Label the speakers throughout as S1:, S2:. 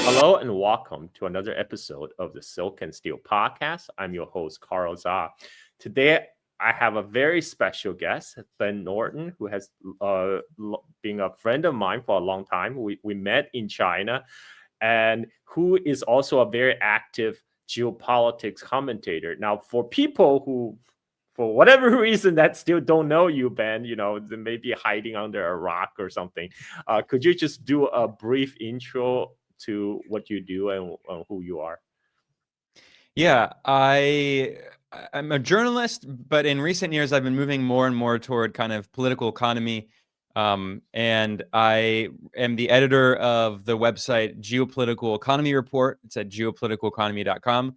S1: Hello and welcome to another episode of the Silk and Steel podcast. I'm your host, Carl Za. Today, I have a very special guest, Ben Norton, who has been a friend of mine for a long time. We met in China, and who is also a very active geopolitics commentator. Now, for people who, for whatever reason, that still don't know you, Ben, they may be hiding under a rock or something. Could you just do a brief intro to what you do and who you are?
S2: Yeah, I'm a journalist, but in recent years I've been moving more and more toward kind of political economy. And I am the editor of the website Geopolitical Economy Report. It's at geopoliticaleconomy.com.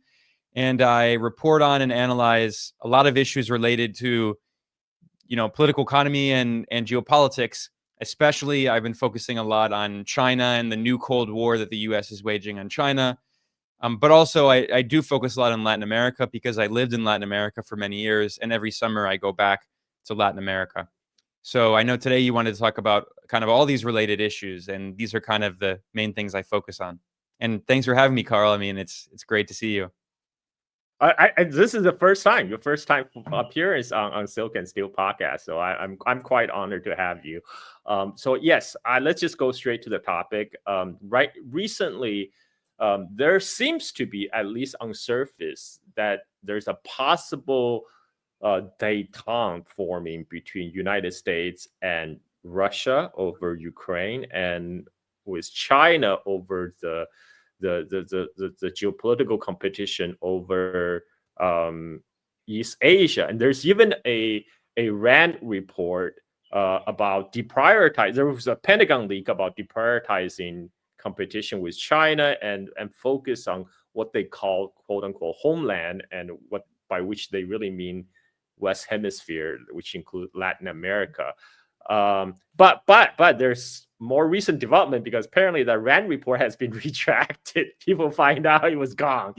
S2: And I report on and analyze a lot of issues related to, political economy and geopolitics. Especially, I've been focusing a lot on China and the new Cold War that the U.S. is waging on China. But also, I do focus a lot on Latin America because I lived in Latin America for many years, and every summer I go back to Latin America. So I know today you wanted to talk about kind of all these related issues, and these are kind of the main things I focus on. And thanks for having me, Carl. I mean, it's great to see you.
S1: This is the first time, your first time appearance on Silk and Steel podcast. So I'm quite honored to have you. So yes, let's just go straight to the topic. Right, recently, there seems to be, at least on surface, that there's a possible détente forming between United States and Russia over Ukraine, and with China over the geopolitical competition over East Asia. And there's even a RAND report about deprioritize. There was a Pentagon leak about deprioritizing competition with China and focus on what they call quote unquote homeland, and what by which they really mean West Hemisphere, which include Latin America. But there's more recent development, because apparently the RAND report has been retracted. People find out it was gone.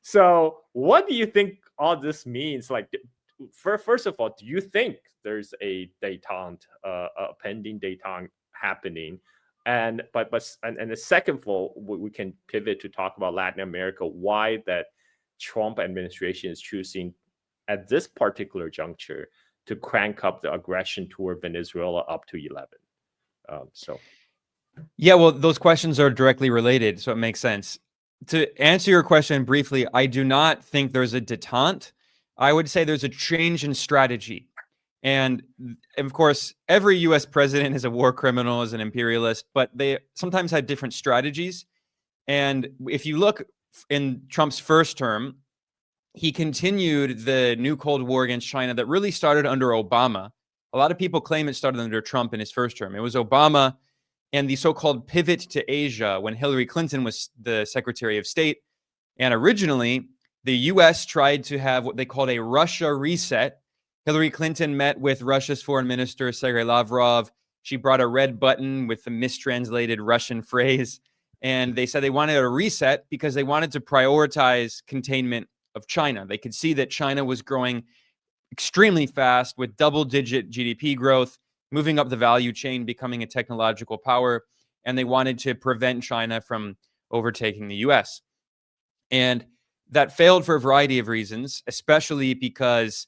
S1: So what do you think all this means? Like, first of all, do you think there's a détente, a pending détente happening? And the second of all, we can pivot to talk about Latin America. Why that Trump administration is choosing at this particular juncture to crank up the aggression toward Venezuela up to 11.
S2: Yeah, well, those questions are directly related, so it makes sense. To answer your question briefly, I do not think there's a détente. I would say there's a change in strategy. And of course, every US president is a war criminal, is an imperialist, but they sometimes had different strategies. And if you look in Trump's first term, he continued the new Cold War against China that really started under Obama. A lot of people claim it started under Trump in his first term. It was Obama and the so-called pivot to Asia when Hillary Clinton was the Secretary of State. And originally, the US tried to have what they called a Russia reset. Hillary Clinton met with Russia's foreign minister, Sergei Lavrov. She brought a red button with a mistranslated Russian phrase. And they said they wanted a reset because they wanted to prioritize containment of China. They could see that China was growing extremely fast with double-digit GDP growth, moving up the value chain, becoming a technological power, and they wanted to prevent China from overtaking the US. And that failed for a variety of reasons, especially because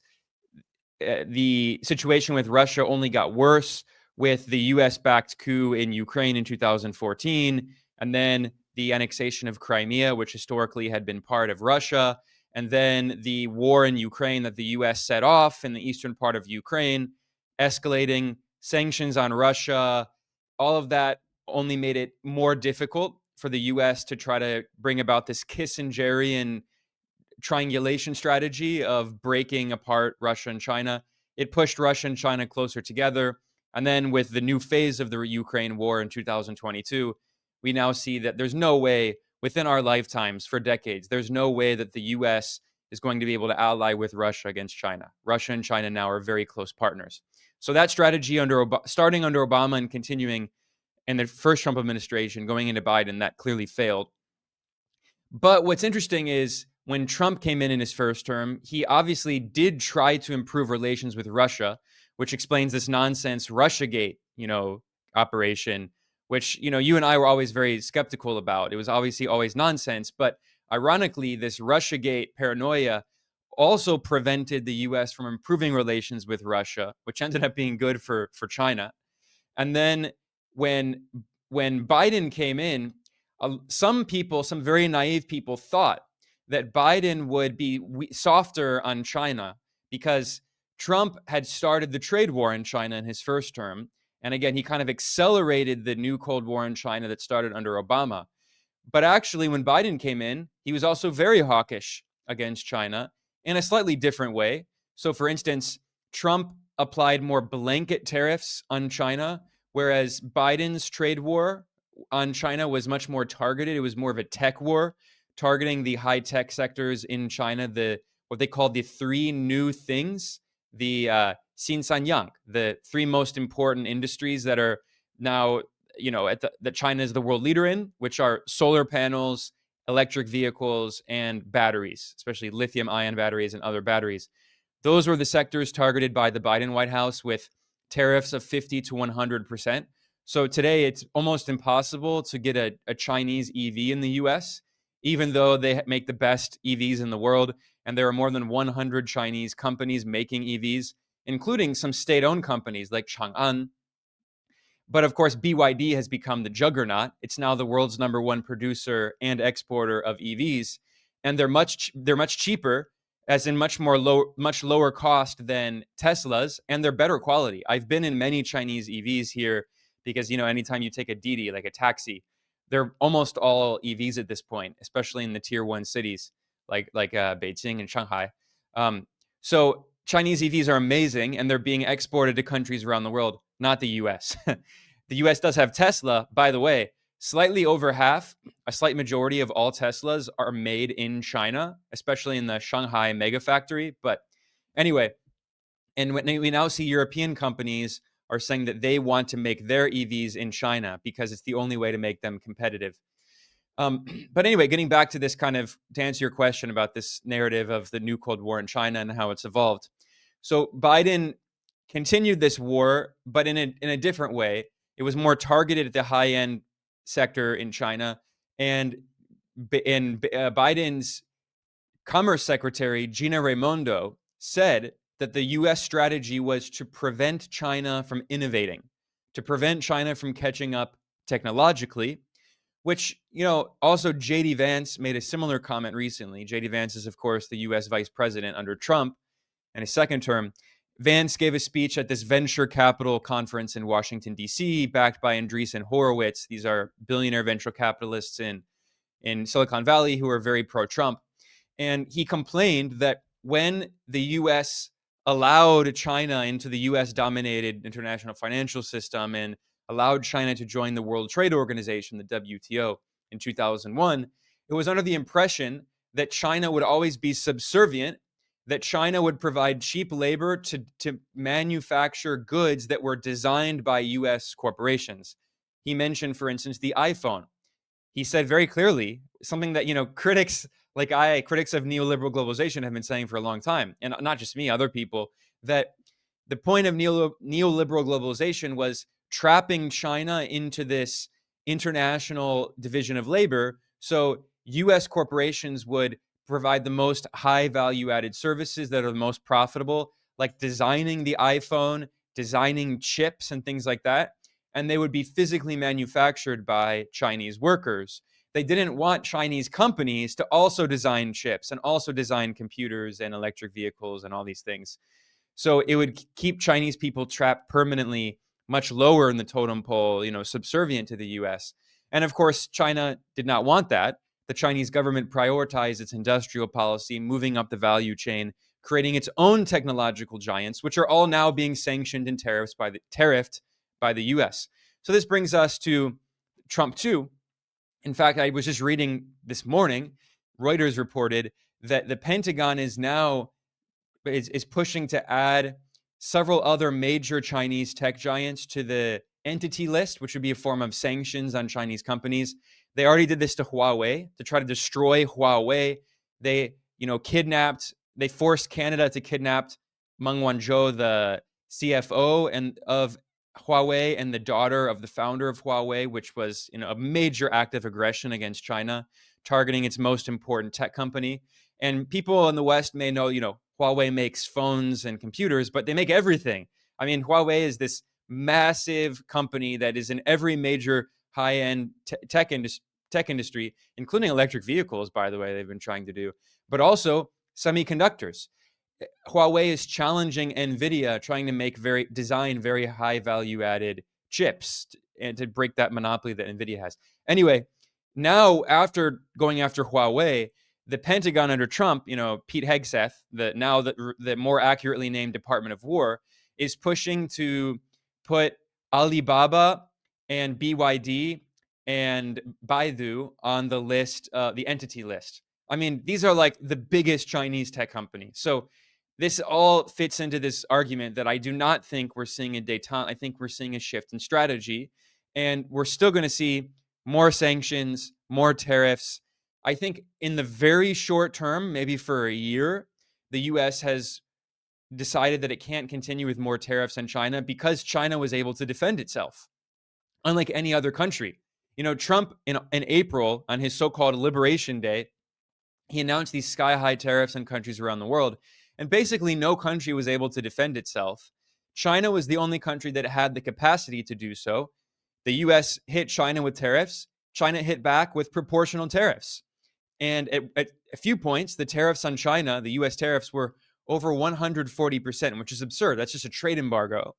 S2: the situation with Russia only got worse with the US-backed coup in Ukraine in 2014, and then the annexation of Crimea, which historically had been part of Russia, and then the war in Ukraine that the US set off in the eastern part of Ukraine, escalating sanctions on Russia. All of that only made it more difficult for the US to try to bring about this Kissingerian triangulation strategy of breaking apart Russia and China. It pushed Russia and China closer together. And then with the new phase of the Ukraine war in 2022, we now see that there's no way within our lifetimes for decades, there's no way that the US is going to be able to ally with Russia against China. Russia and China now are very close partners. So that strategy starting under Obama and continuing in the first Trump administration, going into Biden, that clearly failed. But what's interesting is when Trump came in his first term, he obviously did try to improve relations with Russia, which explains this nonsense Russiagate, operation which, you and I were always very skeptical about. It was obviously always nonsense, but ironically, this Russiagate paranoia also prevented the US from improving relations with Russia, which ended up being good for China. And then when Biden came in, some very naive people, thought that Biden would be softer on China because Trump had started the trade war in China in his first term. And again, he kind of accelerated the new Cold War in China that started under Obama. But actually, when Biden came in, he was also very hawkish against China in a slightly different way. So, for instance, Trump applied more blanket tariffs on China, whereas Biden's trade war on China was much more targeted. It was more of a tech war, targeting the high tech sectors in China, what they called the three new things, the Xinjiang, the three most important industries that are now that China is the world leader in, which are solar panels, electric vehicles, and batteries, especially lithium ion batteries and other batteries. Those were the sectors targeted by the Biden White House with tariffs of 50 to 100%. So today it's almost impossible to get a Chinese EV in the US, even though they make the best EVs in the world. And there are more than 100 Chinese companies making EVs, including some state-owned companies like Chang'an. But of course, BYD has become the juggernaut. It's now the world's number one producer and exporter of EVs, and they're much cheaper, as in much lower cost than Teslas, and they're better quality. I've been in many Chinese EVs here because anytime you take a Didi, like a taxi, they're almost all EVs at this point, especially in the tier one cities like Beijing and Shanghai. So Chinese EVs are amazing, and they're being exported to countries around the world, not the US. The US does have Tesla, by the way. Slightly over half, a slight majority of all Teslas are made in China, especially in the Shanghai mega factory. But anyway, and we now see European companies are saying that they want to make their EVs in China because it's the only way to make them competitive. But anyway, getting back to this to answer your question about this narrative of the new Cold War in China and how it's evolved. So Biden continued this war, but in a different way. It was more targeted at the high end sector in China, and Biden's Commerce Secretary Gina Raimondo said that the U.S. strategy was to prevent China from innovating, to prevent China from catching up technologically. Which, also J.D. Vance made a similar comment recently. J.D. Vance is, of course, the U.S. vice president under Trump in his second term. Vance gave a speech at this venture capital conference in Washington, D.C., backed by Andreessen Horowitz. These are billionaire venture capitalists in Silicon Valley who are very pro-Trump. And he complained that when the U.S. allowed China into the U.S.-dominated international financial system and allowed China to join the World Trade Organization, the WTO, in 2001, it was under the impression that China would always be subservient, that China would provide cheap labor to manufacture goods that were designed by U.S. corporations. He mentioned, for instance, the iPhone. He said very clearly something that critics critics of neoliberal globalization have been saying for a long time, and not just me, other people, that the point of neoliberal globalization was trapping China into this international division of labor, so U.S. corporations would provide the most high value added services that are the most profitable, like designing the iPhone, designing chips and things like that. And they would be physically manufactured by Chinese workers. They didn't want Chinese companies to also design chips and also design computers and electric vehicles and all these things. So it would keep Chinese people trapped permanently much lower in the totem pole, subservient to the US. And of course, China did not want that. The Chinese government prioritized its industrial policy, moving up the value chain, creating its own technological giants, which are all now being sanctioned and tariffed by the US. So this brings us to Trump 2. In fact, I was just reading this morning, Reuters reported that the Pentagon is now pushing to add several other major Chinese tech giants to the entity list, which would be a form of sanctions on Chinese companies. They already did this to Huawei to try to destroy Huawei. They, they forced Canada to kidnap Meng Wanzhou, the CFO and of Huawei and the daughter of the founder of Huawei, which was a major act of aggression against China, targeting its most important tech company. And people in the West may know, Huawei makes phones and computers, but they make everything. I mean, Huawei is this massive company that is in every major high-end tech industry, including electric vehicles, by the way, they've been trying to do, but also semiconductors. Huawei is challenging NVIDIA, trying to design very high value added chips and to break that monopoly that NVIDIA has. Anyway, now after going after Huawei, the Pentagon under Trump, Pete Hegseth, the more accurately named Department of War, is pushing to put Alibaba and BYD and Baidu on the list, the entity list. I mean, these are like the biggest Chinese tech companies. So this all fits into this argument that I do not think we're seeing a détente. I think we're seeing a shift in strategy, and we're still going to see more sanctions, more tariffs. I think in the very short term, maybe for a year, the US has decided that it can't continue with more tariffs on China because China was able to defend itself, unlike any other country. Trump in April on his so-called Liberation Day, he announced these sky-high tariffs on countries around the world, and basically no country was able to defend itself. China was the only country that had the capacity to do so. The US hit China with tariffs. China hit back with proportional tariffs. And at a few points, the tariffs on China, the US tariffs, were over 140%, which is absurd. That's just a trade embargo.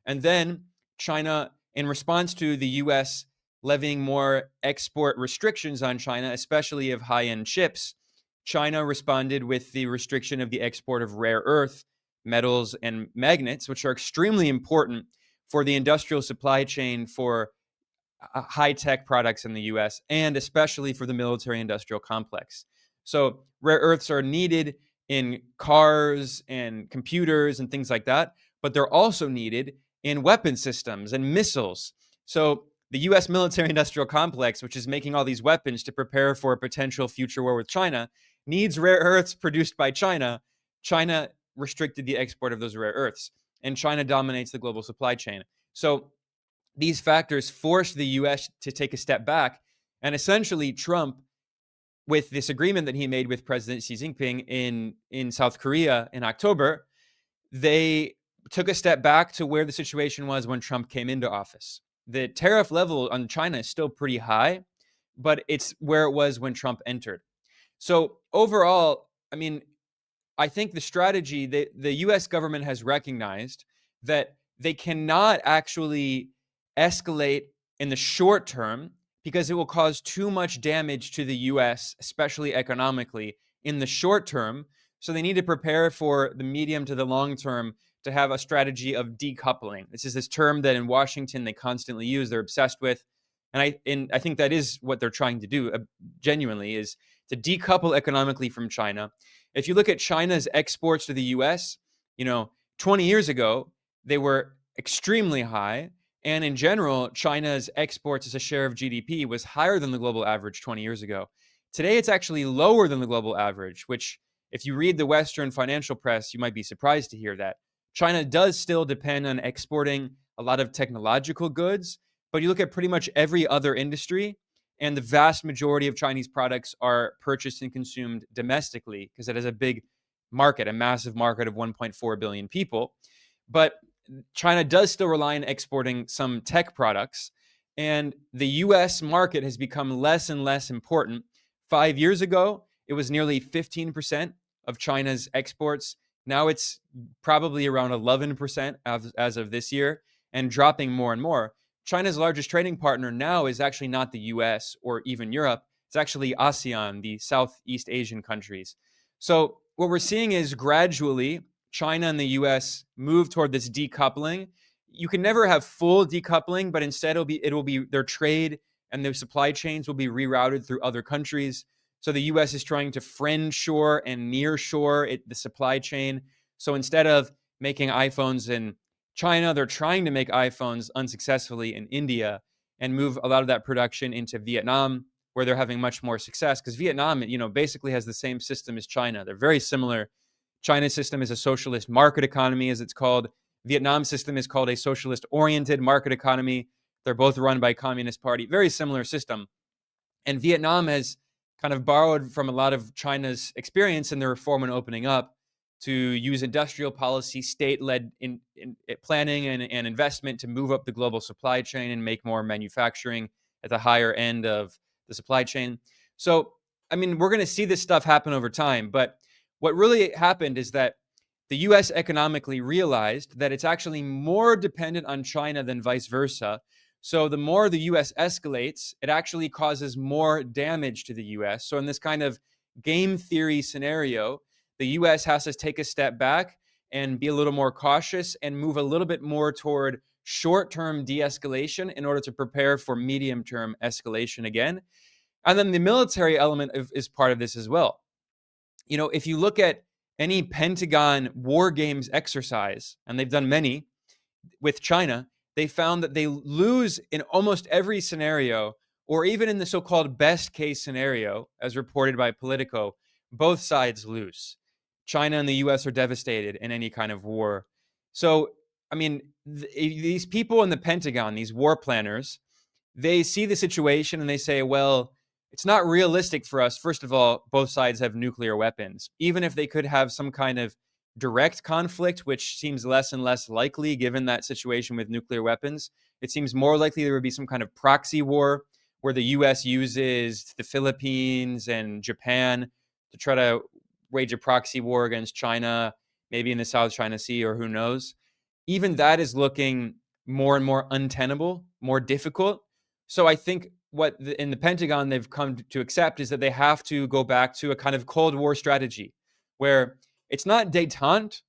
S2: And then China, in response to the US levying more export restrictions on China, especially of high-end chips, China responded with the restriction of the export of rare earth metals and magnets, which are extremely important for the industrial supply chain for high-tech products in the US, and especially for the military-industrial complex. So rare earths are needed in cars and computers and things like that, but they're also needed in weapon systems and missiles. So the US military-industrial complex, which is making all these weapons to prepare for a potential future war with China, needs rare earths produced by China. China restricted the export of those rare earths, and China dominates the global supply chain. So these factors forced the US to take a step back, and essentially Trump, with this agreement that he made with President Xi Jinping in South Korea in October, they took a step back to where the situation was when Trump came into office. The tariff level on China is still pretty high, but it's where it was when Trump entered. So overall, I mean, I think the strategy that the US government has recognized that they cannot actually escalate in the short term because it will cause too much damage to the US, especially economically, in the short term. So they need to prepare for the medium to the long term to have a strategy of decoupling. This is this term that in Washington they constantly use, they're obsessed with. And I think that is what they're trying to do, genuinely, is to decouple economically from China. If you look at China's exports to the US, 20 years ago, they were extremely high. And in general, China's exports as a share of GDP was higher than the global average 20 years ago. Today, it's actually lower than the global average, which, if you read the Western financial press, you might be surprised to hear that. China does still depend on exporting a lot of technological goods, but you look at pretty much every other industry, and the vast majority of Chinese products are purchased and consumed domestically because it has a big market, a massive market of 1.4 billion people. But China does still rely on exporting some tech products, and the US market has become less and less important. 5 years ago, it was nearly 15% of China's exports. Now it's probably around 11% as of this year, and dropping more and more. China's largest trading partner now is actually not the US or even Europe. It's actually ASEAN, the Southeast Asian countries. So what we're seeing is gradually China and the US move toward this decoupling. You can never have full decoupling, but instead it will be their trade and their supply chains will be rerouted through other countries. So the US is trying to friend-shore and near-shore the supply chain. So instead of making iPhones in China, they're trying to make iPhones unsuccessfully in India and move a lot of that production into Vietnam, where they're having much more success. Because Vietnam, basically has the same system as China. They're very similar. China's system is a socialist market economy, as it's called. Vietnam system is called a socialist-oriented market economy. They're both run by Communist Party, very similar system. And Vietnam has kind of borrowed from a lot of China's experience in the reform and opening up to use industrial policy, state-led in planning and investment to move up the global supply chain and make more manufacturing at the higher end of the supply chain. So, I mean, we're going to see this stuff happen over time. But what really happened is that the US economically realized that it's actually more dependent on China than vice versa. So the more the US escalates, it actually causes more damage to the US. So in this kind of game theory scenario, the US has to take a step back and be a little more cautious and move a little bit more toward short-term de-escalation in order to prepare for medium-term escalation again. And then the military element is part of this as well. You know, if you look at any Pentagon war games exercise, and they've done many with China, they found that they lose in almost every scenario, or even in the so-called best case scenario, as reported by Politico, both sides lose. China and the US are devastated in any kind of war. So, I mean, these people in the Pentagon, these war planners, they see the situation and they say, well, it's not realistic for us. First of all, both sides have nuclear weapons. Even if they could have some kind of direct conflict, which seems less and less likely given that situation with nuclear weapons, it seems more likely there would be some kind of proxy war where the US uses the Philippines and Japan to try to wage a proxy war against China, maybe in the South China Sea, or who knows. Even that is looking more and more untenable, more difficult. So I think what in the Pentagon they've come to accept is that they have to go back to a kind of Cold War strategy where it's not detente,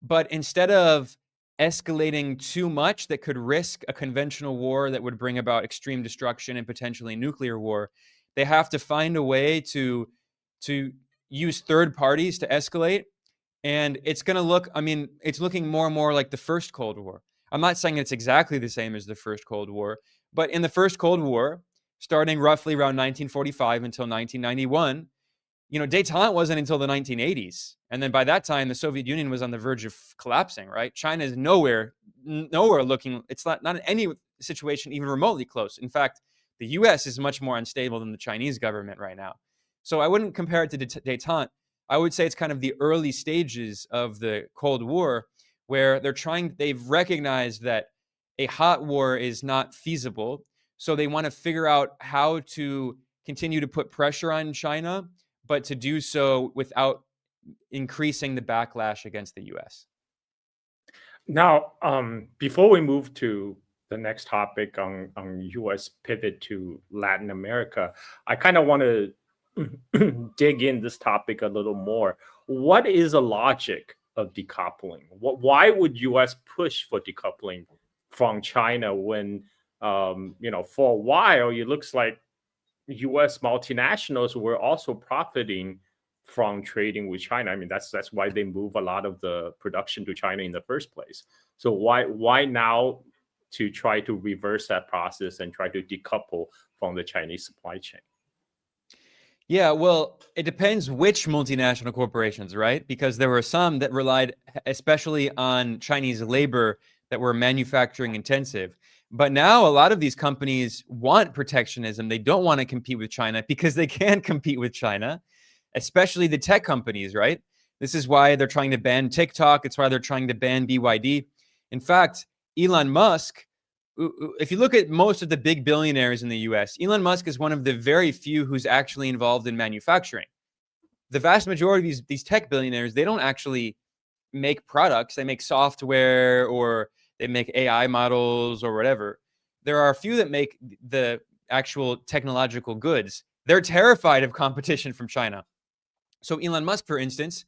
S2: but instead of escalating too much that could risk a conventional war that would bring about extreme destruction and potentially nuclear war, they have to find a way to use third parties to escalate. And it's going to look, I mean, it's looking more and more like the first Cold War. I'm not saying it's exactly the same as the first Cold War, but in the first Cold War, starting roughly around 1945 until 1991, you know, detente wasn't until the 1980s. And then by that time, the Soviet Union was on the verge of collapsing, right? China is nowhere looking, it's not in any situation even remotely close. In fact, the US is much more unstable than the Chinese government right now. So I wouldn't compare it to detente. I would say it's kind of the early stages of the Cold War where they've recognized that a hot war is not feasible. So they want to figure out how to continue to put pressure on China, but to do so without increasing the backlash against the US.
S1: Now, before we move to the next topic on US pivot to Latin America, I kind of want to dig in this topic a little more. What is the logic of decoupling? Why would US push for decoupling from China when, for a while, it looks like US multinationals were also profiting from trading with China? I mean, that's why they move a lot of the production to China in the first place. So why now to try to reverse that process and try to decouple from the Chinese supply chain?
S2: Yeah, well, it depends which multinational corporations, right? Because there were some that relied especially on Chinese labor that were manufacturing intensive. But now a lot of these companies want protectionism. They don't want to compete with China because they can compete with China, especially the tech companies, right? This is why they're trying to ban TikTok. It's why they're trying to ban BYD. In fact, Elon Musk, if you look at most of the big billionaires in the US, Elon Musk is one of the very few who's actually involved in manufacturing. The vast majority of these tech billionaires, they don't actually make products. They make software or they make AI models or whatever. There are a few that make the actual technological goods. They're terrified of competition from China. So Elon Musk, for instance,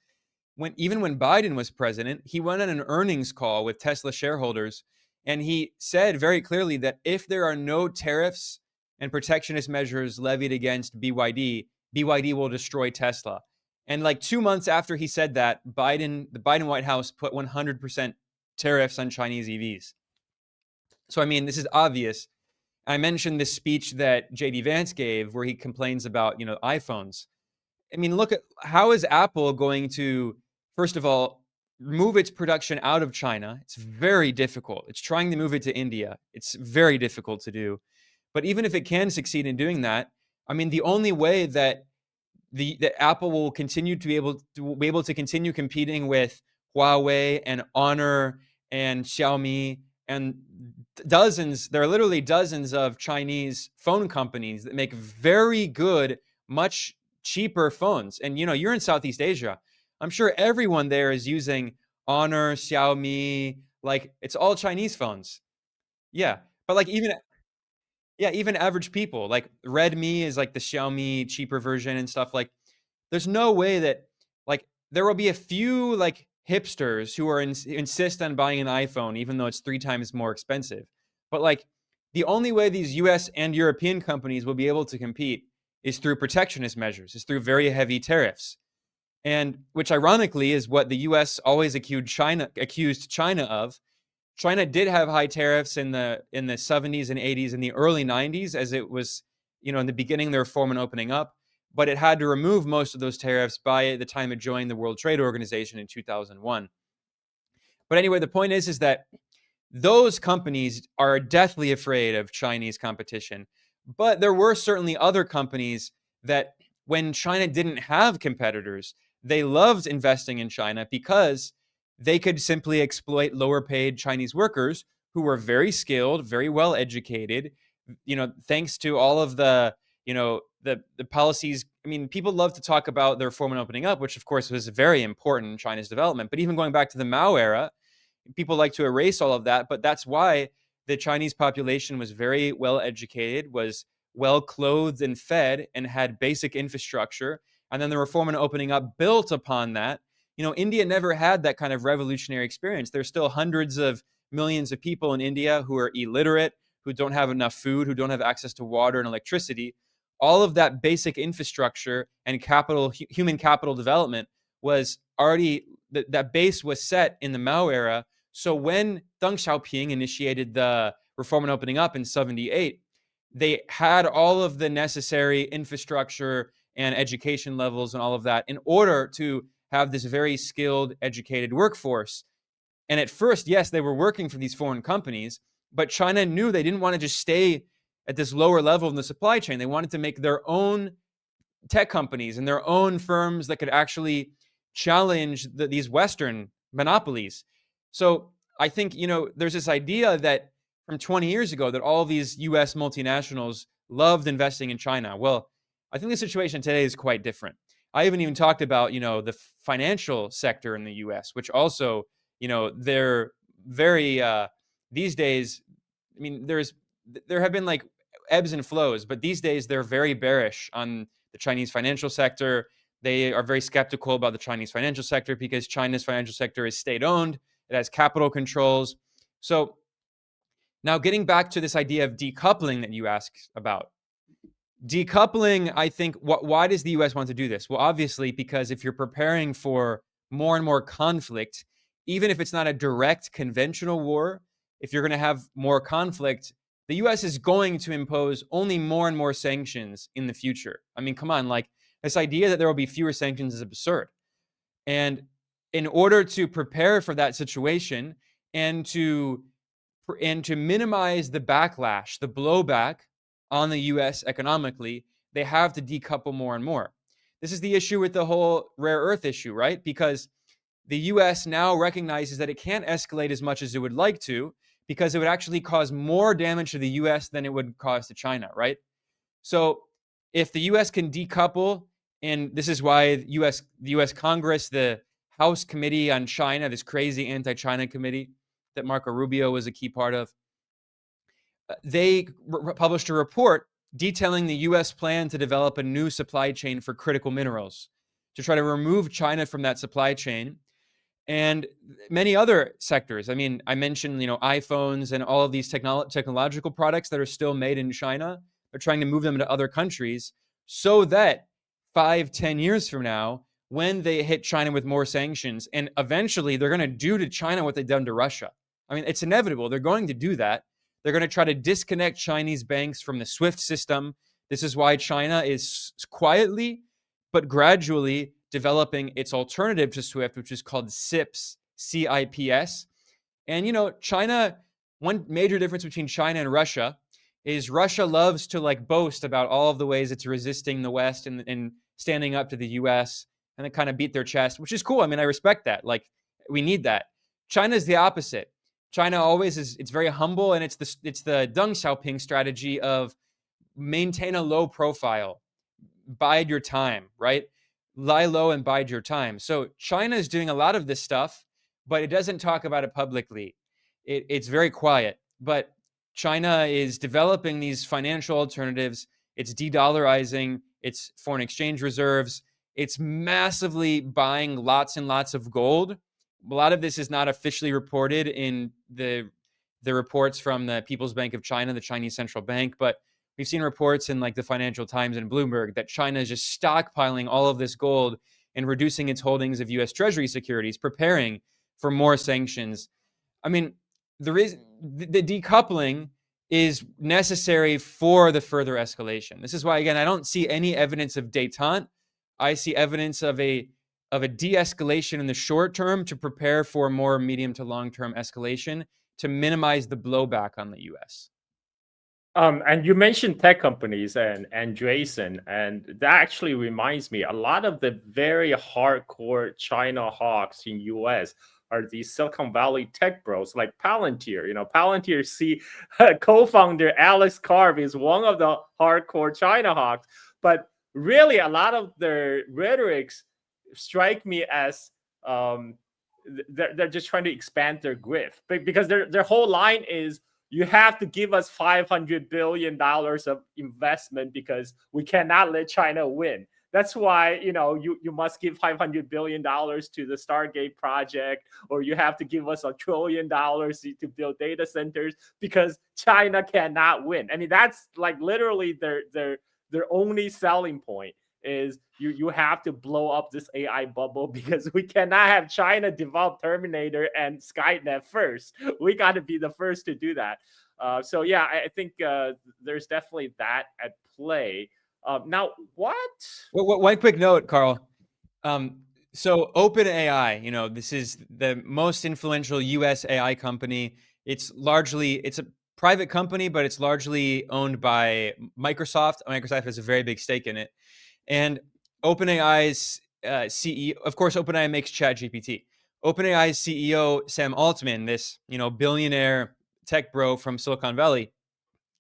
S2: even when Biden was president, he went on an earnings call with Tesla shareholders, and he said very clearly that if there are no tariffs and protectionist measures levied against BYD will destroy Tesla. And like 2 months after he said that, the Biden White House put 100% tariffs on Chinese EVs. So, I mean, this is obvious. I mentioned this speech that JD Vance gave where he complains about, iPhones. I mean, look at how is Apple going to, first of all, move its production out of China. It's very difficult. It's trying to move it to India. It's very difficult to do. But even if it can succeed in doing that, I mean, the only way that that Apple will continue to be able to continue competing with Huawei and Honor and Xiaomi and dozens, there are literally dozens of Chinese phone companies that make very good, much cheaper phones. And you're in Southeast Asia. I'm sure everyone there is using Honor, Xiaomi, like it's all Chinese phones. Yeah. But like even average people, like Redmi is like the Xiaomi cheaper version and stuff. Like there's no way that, like, there will be a few like hipsters who are insist on buying an iPhone even though it's 3 times more expensive. But like the only way these US and European companies will be able to compete is through protectionist measures, is through very heavy tariffs. And which ironically is what the US always accused China of. China did have high tariffs in the 70s and 80s and the early 90s, as it was, in the beginning their reform and opening up, but it had to remove most of those tariffs by the time it joined the World Trade Organization in 2001. But anyway, the point is that those companies are deathly afraid of Chinese competition. But there were certainly other companies that, when China didn't have competitors, they loved investing in China because they could simply exploit lower paid Chinese workers who were very skilled, very well educated, thanks to all of the policies. I mean, people love to talk about their reform and opening up, which of course was very important in China's development. But even going back to the Mao era, people like to erase all of that, but that's why the Chinese population was very well educated, was well clothed and fed, and had basic infrastructure. And then the reform and opening up built upon that. India never had that kind of revolutionary experience. There's still hundreds of millions of people in India who are illiterate, who don't have enough food, who don't have access to water and electricity. All of that basic infrastructure and human capital development was already, that base was set in the Mao era. So when Deng Xiaoping initiated the reform and opening up in 78, they had all of the necessary infrastructure and education levels and all of that in order to have this very skilled, educated workforce. And at first, yes, they were working for these foreign companies, but China knew they didn't want to just stay at this lower level in the supply chain. They wanted to make their own tech companies and their own firms that could actually challenge these Western monopolies. So I think, there's this idea that from 20 years ago that all these US multinationals loved investing in China. Well, I think the situation today is quite different. I haven't even talked about, the financial sector in the US, which also, they're very, these days, I mean, there have been like ebbs and flows, but these days they're very bearish on the Chinese financial sector. They are very skeptical about the Chinese financial sector because China's financial sector is state-owned. It has capital controls. So now getting back to this idea of decoupling that you asked about. Decoupling, I think, why does the US want to do this? Well, obviously, because if you're preparing for more and more conflict, even if it's not a direct conventional war, if you're going to have more conflict, the US is going to impose only more and more sanctions in the future. I mean, come on, like this idea that there will be fewer sanctions is absurd. And in order to prepare for that situation and to minimize the backlash, the blowback on the US economically, they have to decouple more and more. This is the issue with the whole rare earth issue, right? Because the US now recognizes that it can't escalate as much as it would like to, because it would actually cause more damage to the US than it would cause to China, right? So if the US can decouple, and this is why the US Congress, the House Committee on China, this crazy anti-China committee that Marco Rubio was a key part of, they published a report detailing the US plan to develop a new supply chain for critical minerals to try to remove China from that supply chain and many other sectors. I mean, I mentioned, iPhones and all of these technological products that are still made in China. They're trying to move them to other countries so that 5-10 years from now, when they hit China with more sanctions, and eventually they're going to do to China what they've done to Russia. I mean, it's inevitable. They're going to do that. They're going to try to disconnect Chinese banks from the SWIFT system. This is why China is quietly but gradually developing its alternative to SWIFT, which is called CIPS, CIPS. And, you know, China, one major difference between China and Russia is Russia loves to like boast about all of the ways it's resisting the West and standing up to the US and then kind of beat their chest, which is cool. I mean, I respect that. Like, we need that. China's the opposite. China always is, it's very humble, and it's the Deng Xiaoping strategy of maintain a low profile, bide your time, right? Lie low and bide your time. So China is doing a lot of this stuff, but it doesn't talk about it publicly. It's very quiet. But China is developing these financial alternatives. It's de-dollarizing its foreign exchange reserves. It's massively buying lots and lots of gold. A lot of this is not officially reported in the reports from the People's Bank of China, the Chinese central bank, but we've seen reports in like the Financial Times and Bloomberg that China is just stockpiling all of this gold and reducing its holdings of US Treasury securities, preparing for more sanctions. I mean, the decoupling is necessary for the further escalation. This is why, again, I don't see any evidence of détente. I see evidence of a de-escalation in the short term to prepare for more medium to long-term escalation to minimize the blowback on the US.
S1: And you mentioned tech companies and Jason, and that actually reminds me, a lot of the very hardcore China hawks in US are these Silicon Valley tech bros like Palantir. You know, Palantir co-founder Alex Karp is one of the hardcore China hawks, but really a lot of their rhetorics strike me as they're just trying to expand their grip, because their whole line is, you have to give us $500 billion of investment because we cannot let China win. That's why, you know, you must give $500 billion to the Stargate project, or you have to give us $1 trillion to build data centers because China cannot win. I mean, that's like literally their only selling point is you have to blow up this AI bubble because we cannot have China develop Terminator and Skynet first. We got to be the first to do that. So yeah, I think there's definitely that at play. Now, what?
S2: One quick note, Carl. So OpenAI, you know, this is the most influential US AI company. It's a private company, but it's largely owned by Microsoft. Microsoft has a very big stake in it. And OpenAI's CEO, of course, OpenAI makes ChatGPT. OpenAI's CEO, Sam Altman, this, you know, billionaire tech bro from Silicon Valley,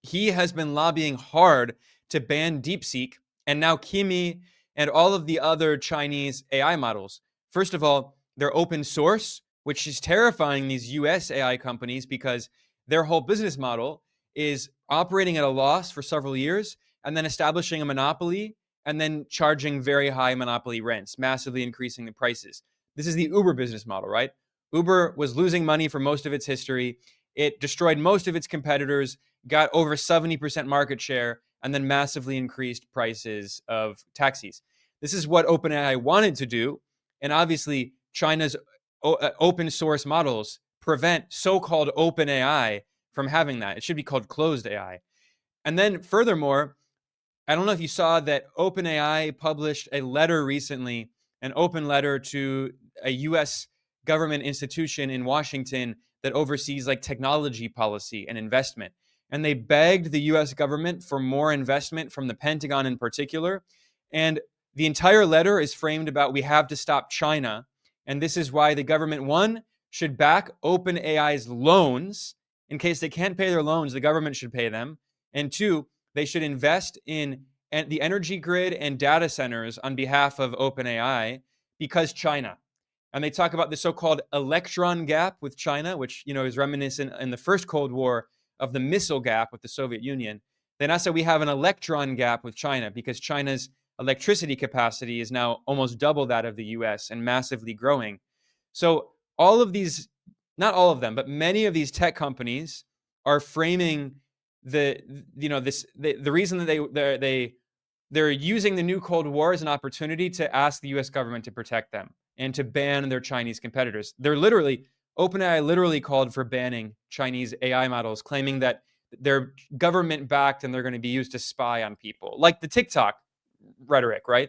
S2: he has been lobbying hard to ban DeepSeek and now Kimi and all of the other Chinese AI models. First of all, they're open source, which is terrifying these US AI companies because their whole business model is operating at a loss for several years and then establishing a monopoly and then charging very high monopoly rents, massively increasing the prices. This is the Uber business model, right? Uber was losing money for most of its history. It destroyed most of its competitors, got over 70% market share, and then massively increased prices of taxis. This is what OpenAI wanted to do. And obviously, China's open source models prevent so-called OpenAI from having that. It should be called closed AI. And then furthermore, I don't know if you saw that OpenAI published a letter recently, an open letter to a US government institution in Washington that oversees like technology policy and investment. And they begged the US government for more investment from the Pentagon in particular. And the entire letter is framed about we have to stop China. And this is why the government, one, should back OpenAI's loans. In case they can't pay their loans, the government should pay them. And two, they should invest in the energy grid and data centers on behalf of OpenAI because China. And they talk about the so-called Electron gap with China, which, you know, is reminiscent in the first Cold War of the missile gap with the Soviet Union. Then also we have an electron gap with China because China's electricity capacity is now almost double that of the US and massively growing. So all of these, not all of them, but many of these tech companies are framing the reason that they're using the new Cold War as an opportunity to ask the US government to protect them and to ban their Chinese competitors. OpenAI literally called for banning Chinese AI models, claiming that they're government backed and they're going to be used to spy on people, like the TikTok rhetoric, right?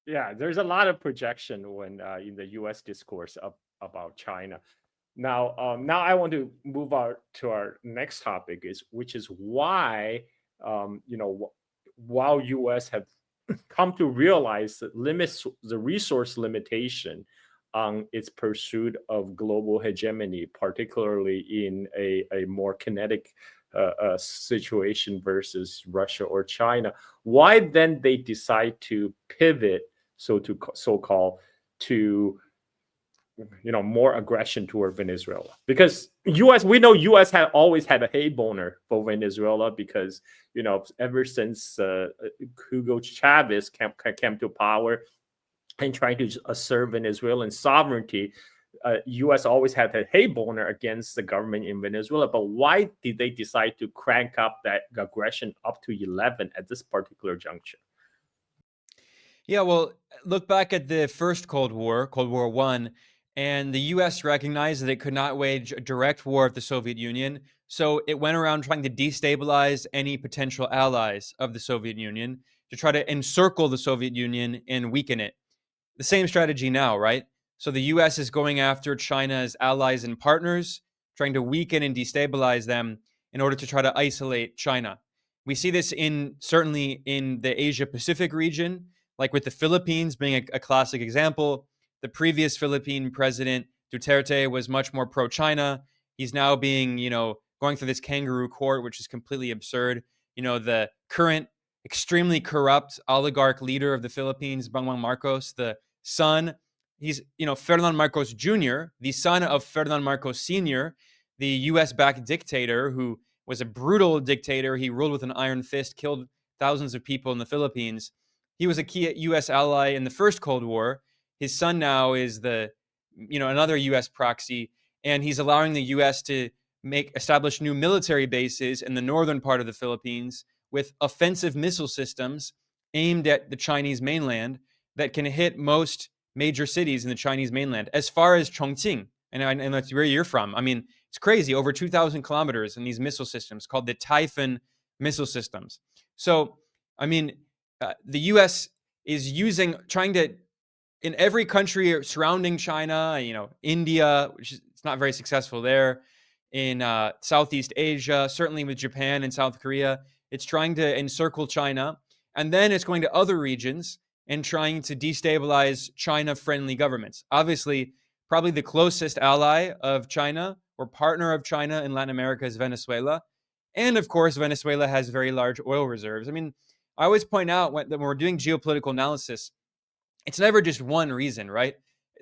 S1: Yeah, there's a lot of projection when in the U.S. discourse about China. Now I want to move on to our next topic, which is why while U.S. have come to realize that limits the resource limitation on its pursuit of global hegemony, particularly in a more kinetic situation versus Russia or China. Why then they decide to pivot, so-called, to more aggression toward Venezuela? Because we know U.S. had always had a hate boner for Venezuela, because ever since Hugo Chavez came to power and trying to assert Venezuelan sovereignty, U.S. always had a hate boner against the government in Venezuela. But why did they decide to crank up that aggression up to 11 at this particular juncture?
S2: Yeah, well, look back at the first Cold War, Cold War One, and the U.S. recognized that it could not wage a direct war with the Soviet Union, so it went around trying to destabilize any potential allies of the Soviet Union to try to encircle the Soviet Union and weaken it. The same strategy now, right? So the US is going after China's allies and partners, trying to weaken and destabilize them in order to try to isolate China. We see this certainly in the Asia Pacific region, like with the Philippines being a classic example. The previous Philippine president, Duterte, was much more pro China. He's now being, going through this kangaroo court, which is completely absurd. The current extremely corrupt oligarch leader of the Philippines, Bongbong Marcos, the son, he's, Ferdinand Marcos Jr., the son of Ferdinand Marcos Sr., the US backed dictator who was a brutal dictator. He ruled with an iron fist, killed thousands of people in the Philippines. He was a key US ally in the first Cold War. His son now is another US proxy, and he's allowing the US to establish new military bases in the northern part of the Philippines with offensive missile systems aimed at the Chinese mainland that can hit most major cities in the Chinese mainland, as far as Chongqing. And that's where you're from. I mean, it's crazy. Over 2,000 kilometers in these missile systems called the Typhoon missile systems. So, I mean, the U.S. is trying to, in every country surrounding China, India, which is it's not very successful there, in Southeast Asia, certainly with Japan and South Korea, it's trying to encircle China. And then it's going to other regions and trying to destabilize China-friendly governments. Obviously, probably the closest ally of China or partner of China in Latin America is Venezuela. And of course, Venezuela has very large oil reserves. I mean, I always point out when we're doing geopolitical analysis, it's never just one reason, right?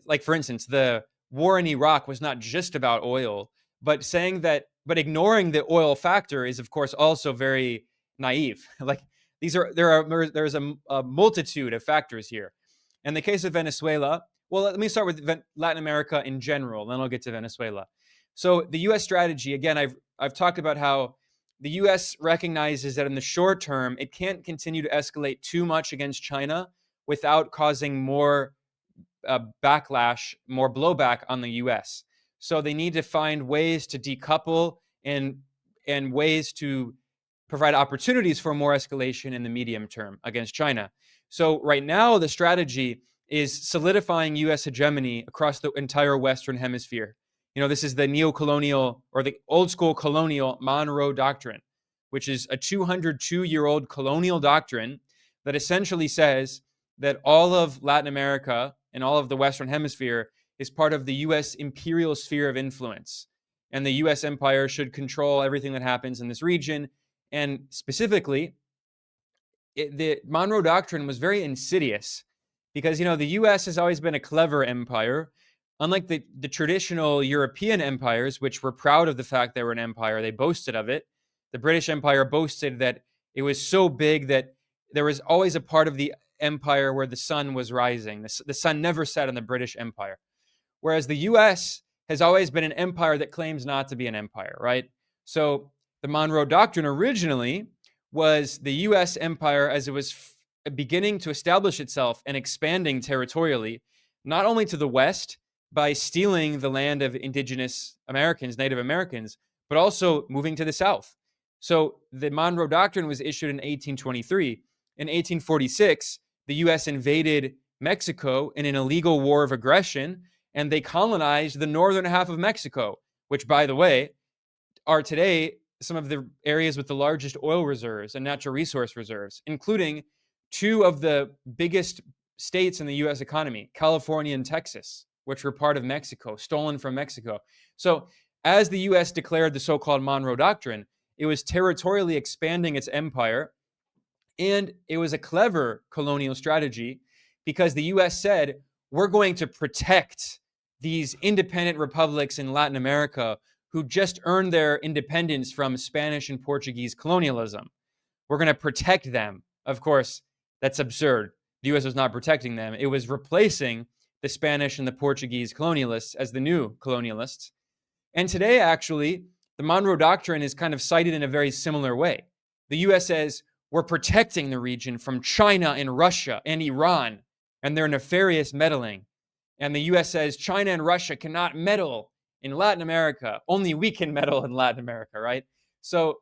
S2: Like, for instance, the war in Iraq was not just about oil, but ignoring the oil factor is, of course, also very naive. Like, there's a multitude of factors here. In the case of Venezuela, well, let me start with Latin America in general, then I'll get to Venezuela. So the U.S. strategy, again, I've talked about how the U.S. recognizes that in the short term, it can't continue to escalate too much against China without causing more backlash, more blowback on the U.S. So they need to find ways to decouple and ways to provide opportunities for more escalation in the medium term against China. So right now, the strategy is solidifying U.S. hegemony across the entire Western Hemisphere. This is the neo-colonial or the old school colonial Monroe Doctrine, which is a 202-year-old colonial doctrine that essentially says that all of Latin America and all of the Western Hemisphere is part of the U.S. imperial sphere of influence. And the U.S. empire should control everything that happens in this region. And specifically, the Monroe Doctrine was very insidious because, the U.S. has always been a clever empire. Unlike the traditional European empires, which were proud of the fact they were an empire, they boasted of it. The British Empire boasted that it was so big that there was always a part of the empire where the sun was rising. The sun never set in the British Empire. Whereas the US has always been an empire that claims not to be an empire, right? So the Monroe Doctrine originally was the US empire as it was beginning to establish itself and expanding territorially, not only to the West by stealing the land of indigenous Americans, Native Americans, but also moving to the South. So the Monroe Doctrine was issued in 1823. In 1846, the US invaded Mexico in an illegal war of aggression, and they colonized the northern half of Mexico, which, by the way, are today some of the areas with the largest oil reserves and natural resource reserves, including two of the biggest states in the US economy, California and Texas, which were part of Mexico, stolen from Mexico. So, as the US declared the so called Monroe Doctrine, it was territorially expanding its empire. And it was a clever colonial strategy because the US said, we're going to protect these independent republics in Latin America who just earned their independence from Spanish and Portuguese colonialism. We're going to protect them. Of course, that's absurd. The US was not protecting them, it was replacing the Spanish and the Portuguese colonialists as the new colonialists. And today, actually, the Monroe Doctrine is kind of cited in a very similar way. The US says, we're protecting the region from China and Russia and Iran and their nefarious meddling. And the US says China and Russia cannot meddle in Latin America. Only we can meddle in Latin America, right? So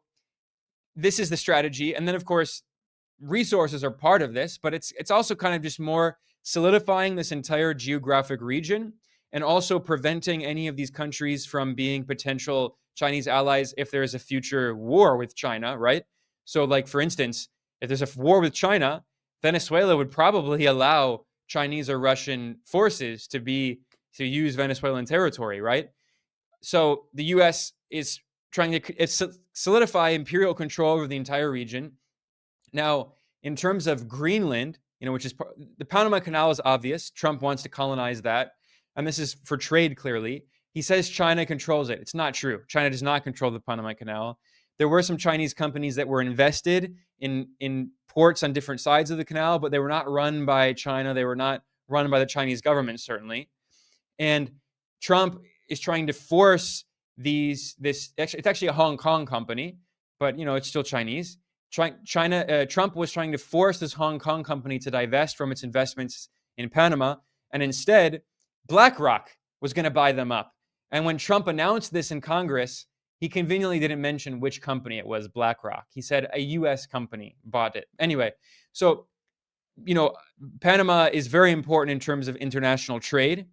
S2: this is the strategy. And then, of course, resources are part of this, but it's also kind of just more solidifying this entire geographic region and also preventing any of these countries from being potential Chinese allies if there is a future war with China, right? So, like, for instance, if there's a war with China, Venezuela would probably allow Chinese or Russian forces to use Venezuelan territory, right? So the U.S. is trying to solidify imperial control over the entire region. Now, in terms of Greenland, which is the Panama Canal is obvious. Trump wants to colonize that, and this is for trade. Clearly, he says China controls it. It's not true. China does not control the Panama Canal. There were some Chinese companies that were invested in ports on different sides of the canal, but they were not run by China. They were not run by the Chinese government, certainly. And Trump is trying to force it's actually a Hong Kong company, but it's still Chinese. Trump was trying to force this Hong Kong company to divest from its investments in Panama, and instead, BlackRock was going to buy them up. And when Trump announced this in Congress, he conveniently didn't mention which company it was, BlackRock. He said a U.S. company bought it. Anyway, so, Panama is very important in terms of international trade,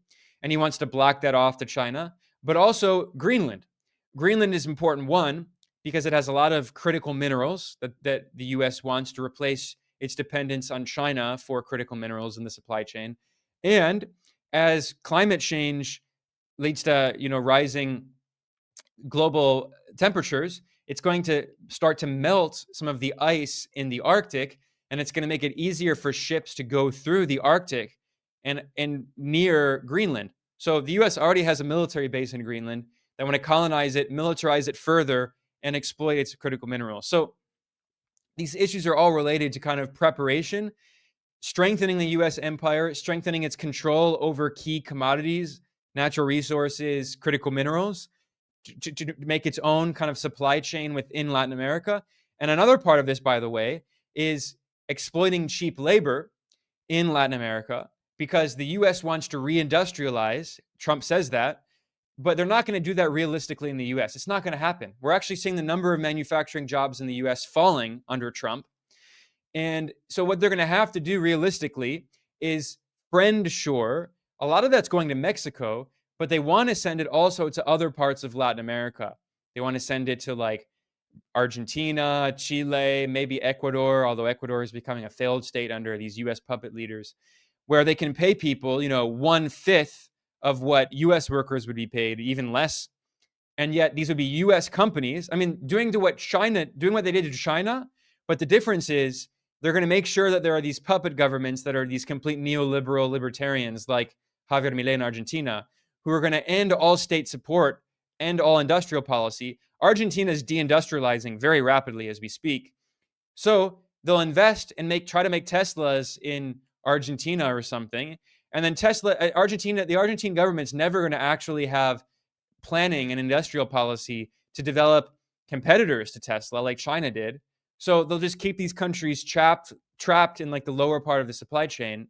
S2: and he wants to block that off to China, but also Greenland. Greenland is important, one, because it has a lot of critical minerals that the U.S. wants to replace its dependence on China for critical minerals in the supply chain. And as climate change leads to, rising global temperatures, it's going to start to melt some of the ice in the Arctic, and it's going to make it easier for ships to go through the Arctic and near Greenland. So the U.S. already has a military base in Greenland. They want to colonize it, militarize it further, and exploit its critical minerals. So these issues are all related to kind of preparation, strengthening the U.S. empire, strengthening its control over key commodities, natural resources, critical minerals, to make its own kind of supply chain within Latin America. And another part of this, by the way, is exploiting cheap labor in Latin America, because the U.S. wants to reindustrialize. Trump says that, but they're not going to do that realistically in the U.S. It's not going to happen. We're actually seeing the number of manufacturing jobs in the U.S. falling under Trump. And so what they're going to have to do realistically is friend-shore. A lot of that's going to Mexico, but they want to send it also to other parts of Latin America. They want to send it to like Argentina, Chile, maybe Ecuador, although Ecuador is becoming a failed state under these U.S. puppet leaders, where they can pay people, 1/5 of what U.S. workers would be paid, even less. And yet these would be U.S. companies. I mean, doing what they did to China, but the difference is they're going to make sure that there are these puppet governments that are these complete neoliberal libertarians like Javier Milei in Argentina, who are going to end all state support, end all industrial policy. Argentina is deindustrializing very rapidly as we speak. So they'll invest and try to make Teslas in Argentina or something. And then the Argentine government's never going to actually have planning and industrial policy to develop competitors to Tesla like China did. So they'll just keep these countries trapped in like the lower part of the supply chain.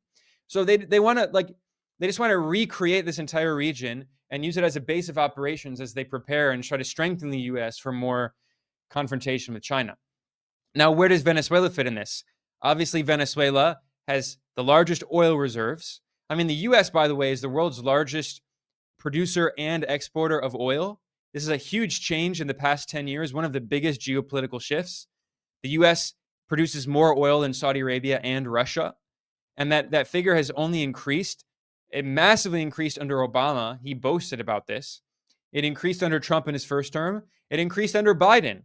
S2: So they just want to recreate this entire region and use it as a base of operations as they prepare and try to strengthen the US for more confrontation with China. Now, where does Venezuela fit in this? Obviously, Venezuela has the largest oil reserves. I mean, the US, by the way, is the world's largest producer and exporter of oil. This is a huge change in the past 10 years, one of the biggest geopolitical shifts. The US produces more oil than Saudi Arabia and Russia. And that figure has only increased. It massively increased under Obama. He boasted about this. It increased under Trump in his first term. It increased under Biden.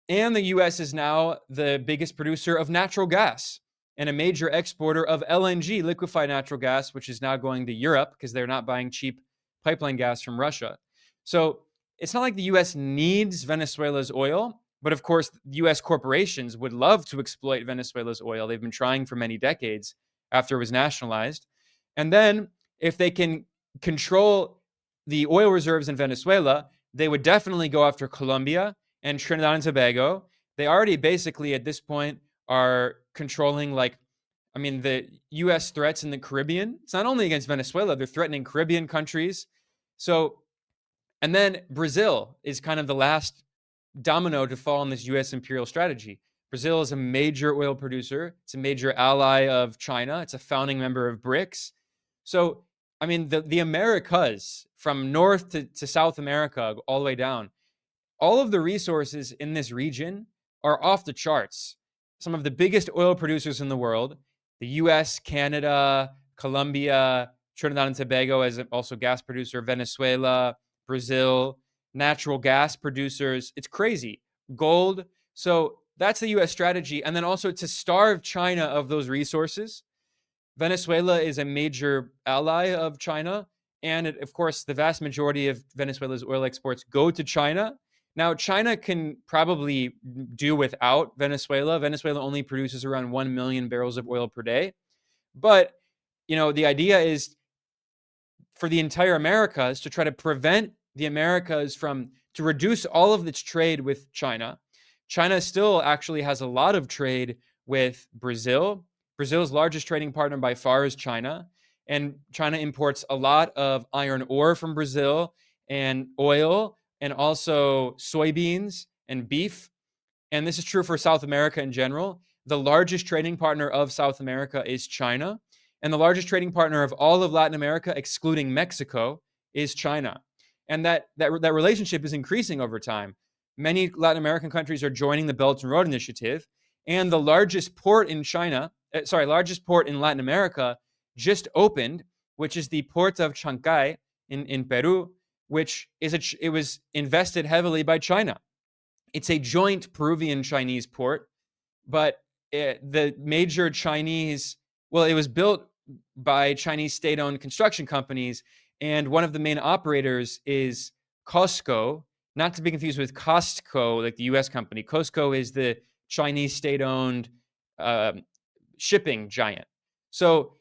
S2: And the US is now the biggest producer of natural gas and a major exporter of LNG, liquefied natural gas, which is now going to Europe because they're not buying cheap pipeline gas from Russia. So it's not like the US needs Venezuela's oil, but of course, US corporations would love to exploit Venezuela's oil. They've been trying for many decades after it was nationalized. And then if they can control the oil reserves in Venezuela, they would definitely go after Colombia and Trinidad and Tobago. They already basically at this point are controlling the US threats in the Caribbean. It's not only against Venezuela, they're threatening Caribbean countries. So, and then Brazil is kind of the last domino to fall in this US imperial strategy. Brazil is a major oil producer. It's a major ally of China. It's a founding member of BRICS. So, I mean, the Americas, from North to South America, all the way down, all of the resources in this region are off the charts. Some of the biggest oil producers in the world, the US, Canada, Colombia, Trinidad and Tobago as also gas producer, Venezuela, Brazil, natural gas producers. It's crazy. Gold. So that's the US strategy. And then also to starve China of those resources. Venezuela is a major ally of China. And of course, the vast majority of Venezuela's oil exports go to China. Now, China can probably do without Venezuela. Venezuela only produces around 1 million barrels of oil per day. But, the idea is for the entire Americas to try to prevent the Americas to reduce all of its trade with China. China still actually has a lot of trade with Brazil. Brazil's largest trading partner by far is China. And China imports a lot of iron ore from Brazil and oil and also soybeans and beef. And this is true for South America in general. The largest trading partner of South America is China. And the largest trading partner of all of Latin America, excluding Mexico, is China. And that relationship is increasing over time. Many Latin American countries are joining the Belt and Road Initiative. And the largest port in largest port in Latin America just opened, which is the port of Chancay in Peru, which it was invested heavily by China. It's a joint Peruvian-Chinese port, but the major Chinese, it was built by Chinese state-owned construction companies, and one of the main operators is COSCO, not to be confused with Costco, like the U.S. company. COSCO is the Chinese state-owned shipping giant. So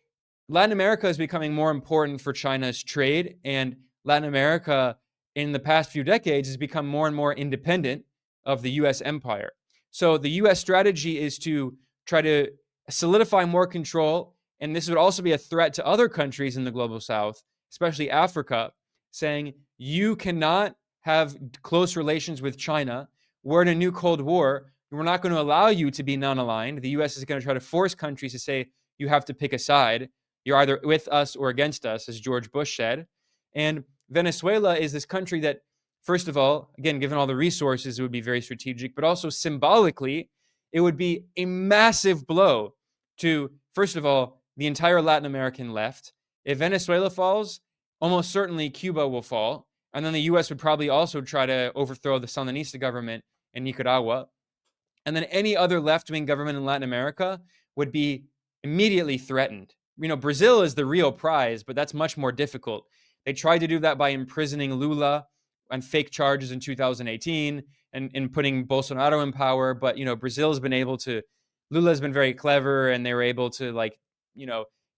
S2: Latin America is becoming more important for China's trade, and Latin America in the past few decades has become more and more independent of the US empire. So the US strategy is to try to solidify more control, and this would also be a threat to other countries in the global south, especially Africa, saying you cannot have close relations with China. We're in a new Cold War. We're not going to allow you to be non-aligned. The US is going to try to force countries to say you have to pick a side. You're either with us or against us, as George Bush said. And Venezuela is this country that, first of all, again, given all the resources, it would be very strategic, but also symbolically, it would be a massive blow to, first of all, the entire Latin American left. If Venezuela falls, almost certainly Cuba will fall. And then the US would probably also try to overthrow the Sandinista government in Nicaragua. And then any other left-wing government in Latin America would be immediately threatened. Brazil is the real prize, but that's much more difficult. They tried to do that by imprisoning Lula on fake charges in 2018 and putting Bolsonaro in power. But, Brazil has been able to, Lula has been very clever, and they were able to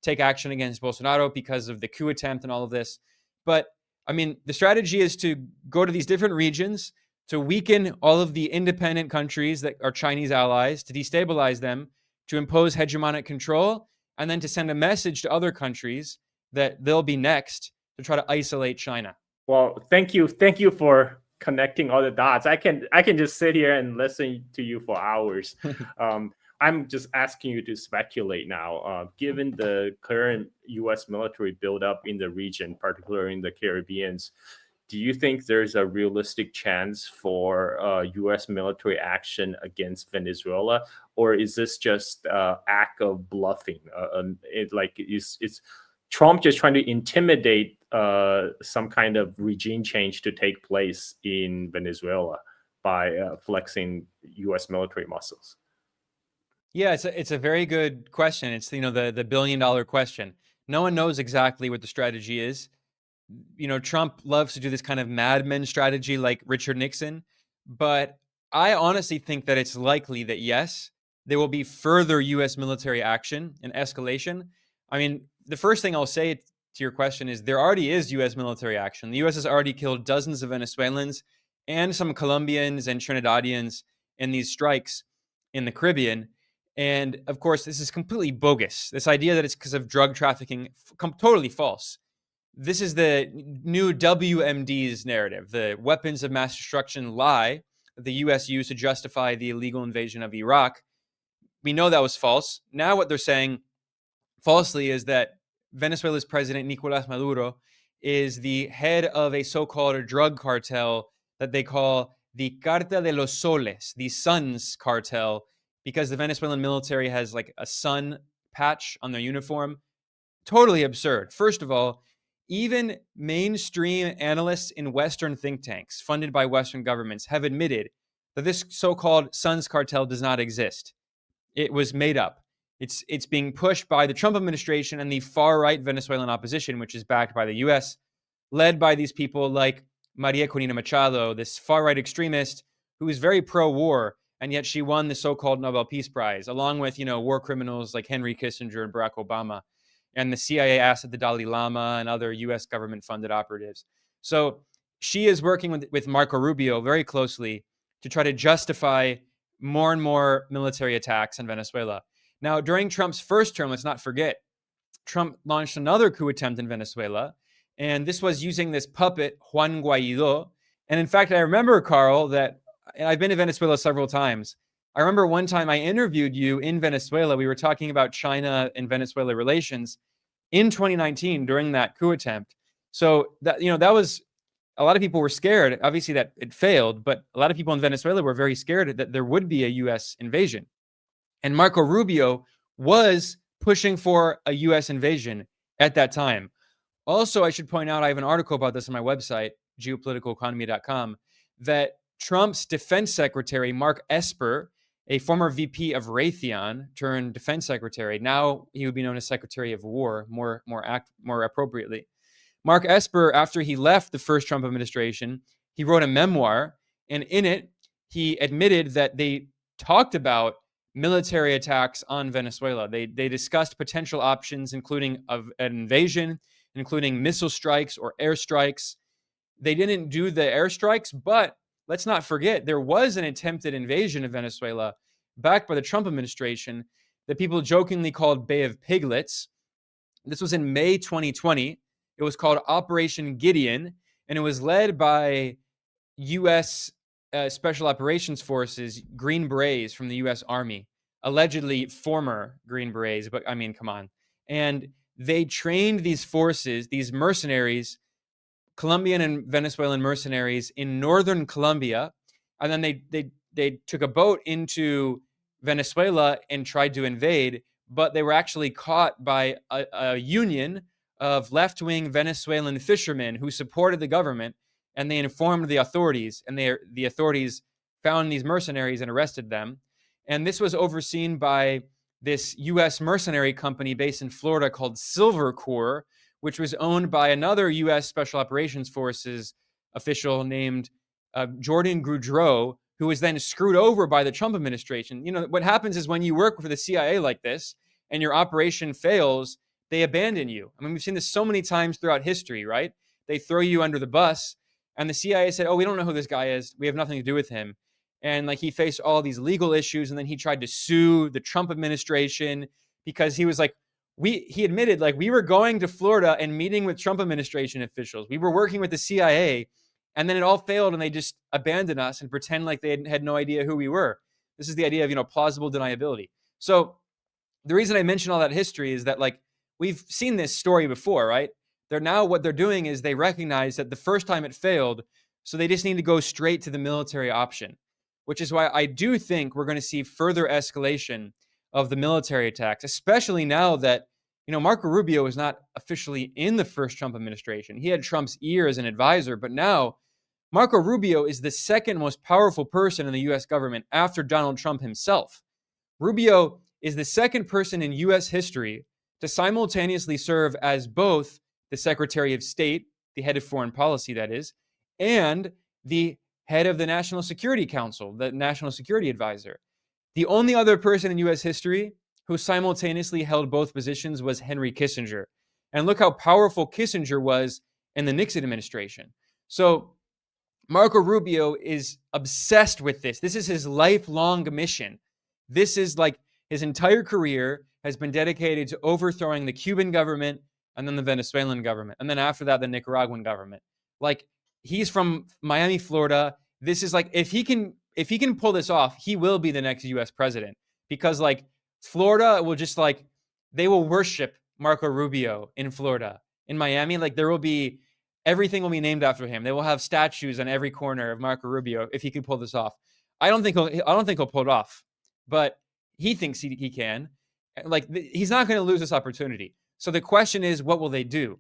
S2: take action against Bolsonaro because of the coup attempt and all of this. But the strategy is to go to these different regions, to weaken all of the independent countries that are Chinese allies, to destabilize them, to impose hegemonic control, and then to send a message to other countries that they'll be next to try to isolate China.
S1: Well, thank you for connecting all the dots. I can just sit here and listen to you for hours. I'm just asking you to speculate now. Given the current U.S. military buildup in the region, particularly in the Caribbean, do you think there's a realistic chance for U.S. military action against Venezuela, or is this just act of bluffing? It's Trump just trying to intimidate some kind of regime change to take place in Venezuela by flexing U.S. military muscles?
S2: Yeah, it's a very good question. It's the $1 billion question. No one knows exactly what the strategy is. Trump loves to do this kind of madman strategy like Richard Nixon, but I honestly think that it's likely that yes, there will be further US military action and escalation. I mean, the first thing I'll say to your question is there already is US military action. The US has already killed dozens of Venezuelans and some Colombians and Trinidadians in these strikes in the Caribbean. And of course, this is completely bogus. This idea that it's because of drug trafficking, totally false. This is the new WMDs narrative, the weapons of mass destruction lie that the US used to justify the illegal invasion of Iraq. We know that was false. Now, what they're saying falsely is that Venezuela's president, Nicolas Maduro, is the head of a so called drug cartel that they call the Cartel de los Soles, the Suns cartel, because the Venezuelan military has like a sun patch on their uniform. Totally absurd. First of all, even mainstream analysts in Western think tanks funded by Western governments have admitted that this so-called Suns cartel does not exist. It was made up. It's being pushed by the Trump administration and the far-right Venezuelan opposition, which is backed by the U.S., led by these people like Maria Corina Machado, this far-right extremist who is very pro-war, and yet she won the so-called Nobel Peace Prize, along with war criminals like Henry Kissinger and Barack Obama, and the CIA asset the Dalai Lama and other U.S. government-funded operatives. So she is working with Marco Rubio very closely to try to justify more and more military attacks on Venezuela. Now, during Trump's first term, let's not forget, Trump launched another coup attempt in Venezuela, and this was using this puppet, Juan Guaido. And in fact, I remember, Carl, that I've been to Venezuela several times. I remember one time I interviewed you in Venezuela. We were talking about China and Venezuela relations in 2019 during that coup attempt. So that was, a lot of people were scared, obviously, that it failed, but a lot of people in Venezuela were very scared that there would be a US invasion. And Marco Rubio was pushing for a US invasion at that time. Also, I should point out, I have an article about this on my website, geopoliticaleconomy.com, that Trump's defense secretary, Mark Esper, a former VP of Raytheon turned defense secretary, now he would be known as Secretary of War, more appropriately. Mark Esper, after he left the first Trump administration, he wrote a memoir, and in it, he admitted that they talked about military attacks on Venezuela. They discussed potential options, including of an invasion, including missile strikes or airstrikes. They didn't do the airstrikes, but let's not forget there was an attempted invasion of Venezuela backed by the Trump administration that people jokingly called Bay of Piglets. This was in May 2020. It was called Operation Gideon, and it was led by U.S. Special Operations Forces, Green Berets from the U.S. Army, allegedly former Green Berets, but I mean, come on. And they trained these forces, these mercenaries, Colombian and Venezuelan mercenaries in northern Colombia, and then they took a boat into Venezuela and tried to invade, but they were actually caught by a union of left-wing Venezuelan fishermen who supported the government, and they informed the authorities, and the authorities found these mercenaries and arrested them. And this was overseen by this U.S. mercenary company based in Florida called Silver Corps, which was owned by another U.S. Special Operations Forces official named Jordan Goudreau, who was then screwed over by the Trump administration. What happens is when you work for the CIA like this and your operation fails, they abandon you. I mean, we've seen this so many times throughout history, right? They throw you under the bus, and the CIA said, "Oh, we don't know who this guy is. We have nothing to do with him." And he faced all these legal issues, and then he tried to sue the Trump administration because he was like, he admitted, we were going to Florida and meeting with Trump administration officials. We were working with the CIA, and then it all failed, and they just abandoned us and pretend like they had no idea who we were. This is the idea of, plausible deniability. So the reason I mention all that history is that, like, we've seen this story before, right? What they're doing is they recognize that the first time it failed, so they just need to go straight to the military option, which is why I do think we're going to see further escalation of the military attacks, especially now that, Marco Rubio is not officially in the first Trump administration. He had Trump's ear as an advisor, but now Marco Rubio is the second most powerful person in the US government after Donald Trump himself. Rubio is the second person in US history to simultaneously serve as both the Secretary of State, the head of foreign policy, that is, and the head of the National Security Council, the National Security Advisor. The only other person in US history who simultaneously held both positions was Henry Kissinger. And look how powerful Kissinger was in the Nixon administration. So Marco Rubio is obsessed with this. This is his lifelong mission. This is like his entire career has been dedicated to overthrowing the Cuban government and then the Venezuelan government. And then after that, the Nicaraguan government. Like, he's from Miami, Florida. This is like, if he can pull this off, he will be the next US president, because like Florida will just like, they will worship Marco Rubio in Florida. In Miami, like everything will be named after him. They will have statues on every corner of Marco Rubio if he can pull this off. I don't think he'll pull it off, but he thinks he can. Like, he's not going to lose this opportunity. So the question is, what will they do?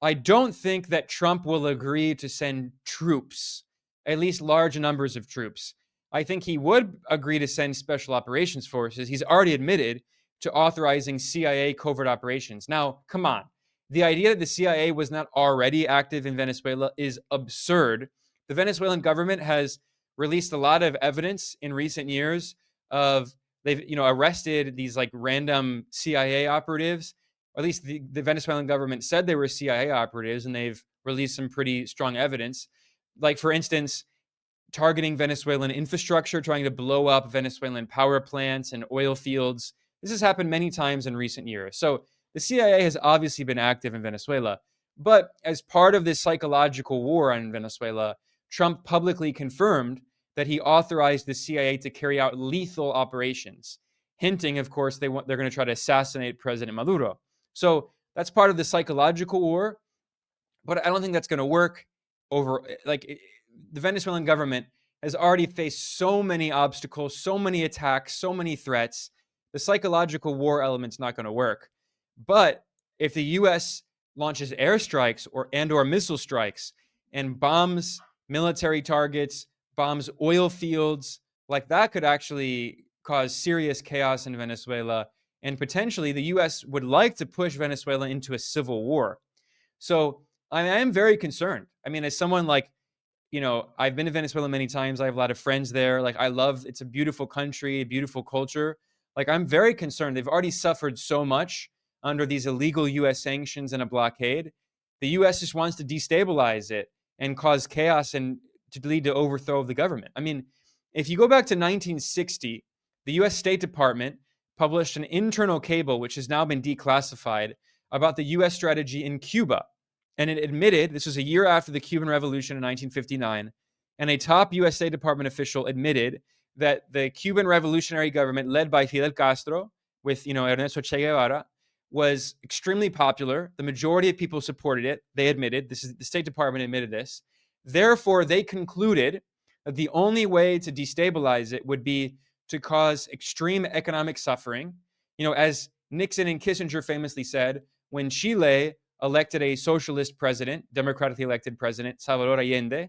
S2: I don't think that Trump will agree to send troops, at least large numbers of troops. I think he would agree to send special operations forces. He's already admitted to authorizing CIA covert operations. Now, come on. The idea that the CIA was not already active in Venezuela is absurd. The Venezuelan government has released a lot of evidence in recent years of they've arrested these like random CIA operatives. Or at least the Venezuelan government said they were CIA operatives, and they've released some pretty strong evidence. Like, for instance, targeting Venezuelan infrastructure, trying to blow up Venezuelan power plants and oil fields. This has happened many times in recent years. So the CIA has obviously been active in Venezuela. But as part of this psychological war on Venezuela, Trump publicly confirmed that he authorized the CIA to carry out lethal operations, hinting, of course, they're going to try to assassinate President Maduro. So that's part of the psychological war, but I don't think that's going to work the Venezuelan government has already faced so many obstacles, so many attacks, so many threats. The psychological war element's not going to work. But if the US launches airstrikes or missile strikes and bombs military targets, bombs oil fields, like, that could actually cause serious chaos in Venezuela. And potentially the US would like to push Venezuela into a civil war. So I am very concerned. I mean, as someone like, I've been to Venezuela many times. I have a lot of friends there. Like, it's a beautiful country, a beautiful culture. Like, I'm very concerned. They've already suffered so much under these illegal US sanctions and a blockade. The US just wants to destabilize it and cause chaos and to lead to overthrow of the government. I mean, if you go back to 1960, the US State Department published an internal cable, which has now been declassified, about the US strategy in Cuba. And it admitted, this was a year after the Cuban Revolution in 1959, and a top US State Department official admitted that the Cuban revolutionary government led by Fidel Castro with, Ernesto Che Guevara was extremely popular. The majority of people supported it. They admitted, the State Department admitted this. Therefore, they concluded that the only way to destabilize it would be to cause extreme economic suffering. As Nixon and Kissinger famously said, when Chile elected a socialist president, democratically elected president, Salvador Allende,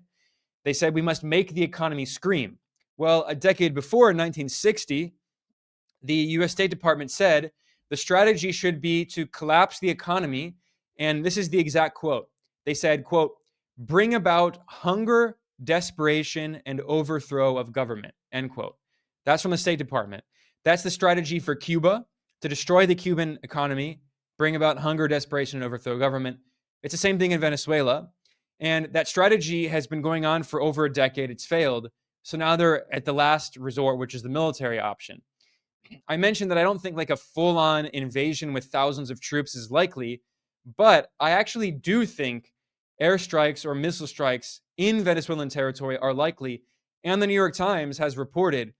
S2: they said we must make the economy scream. Well, a decade before, in 1960, the US State Department said the strategy should be to collapse the economy. And this is the exact quote. They said, quote, bring about hunger, desperation, and overthrow of government, end quote. That's from the State Department. That's the strategy for Cuba, to destroy the Cuban economy, bring about hunger, desperation, and overthrow government. It's the same thing in Venezuela. And that strategy has been going on for over a decade. It's failed. So now they're at the last resort, which is the military option. I mentioned that I don't think like a full-on invasion with thousands of troops is likely, but I actually do think airstrikes or missile strikes in Venezuelan territory are likely. And the New York Times has reported,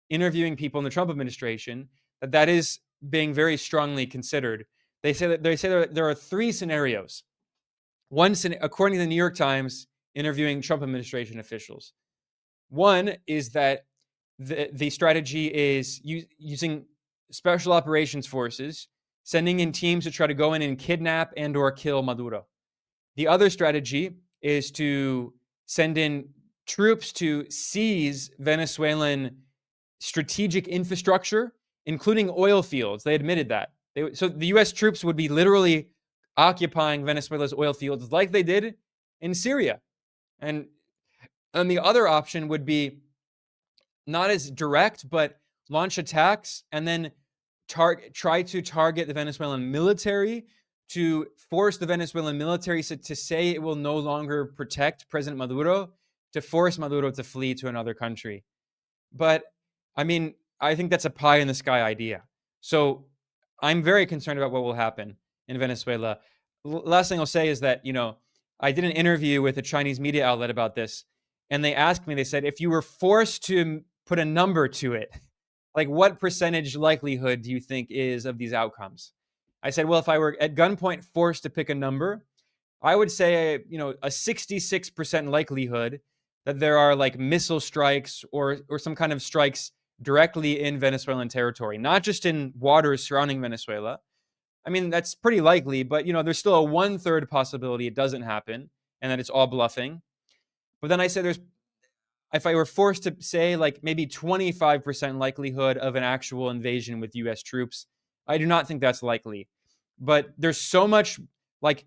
S2: interviewing people in the Trump administration, that is being very strongly considered. They say that there are three scenarios. One, according to the New York Times, interviewing Trump administration officials. One is that the strategy is using special operations forces, sending in teams to try to go in and kidnap and or kill Maduro. The other strategy is to send in troops to seize Venezuelan strategic infrastructure, including oil fields. They admitted that. So the U.S. troops would be literally occupying Venezuela's oil fields like they did in Syria. And the other option would be not as direct, but launch attacks and then try to target the Venezuelan military, to force the Venezuelan military to say it will no longer protect President Maduro, to force Maduro to flee to another country. But I mean, I think that's a pie in the sky idea. So I'm very concerned about what will happen in Venezuela. Last thing I'll say is that, I did an interview with a Chinese media outlet about this, and they asked me, they said, if you were forced to put a number to it, like what percentage likelihood do you think is of these outcomes? I said, well, if I were at gunpoint forced to pick a number, I would say, a 66% likelihood that there are like missile strikes or some kind of strikes directly in Venezuelan territory, not just in waters surrounding Venezuela. I mean, that's pretty likely, but there's still a 1/3 possibility it doesn't happen and that it's all bluffing. But then I said if I were forced to say like maybe 25% likelihood of an actual invasion with US troops, I do not think that's likely. But there's so much, like,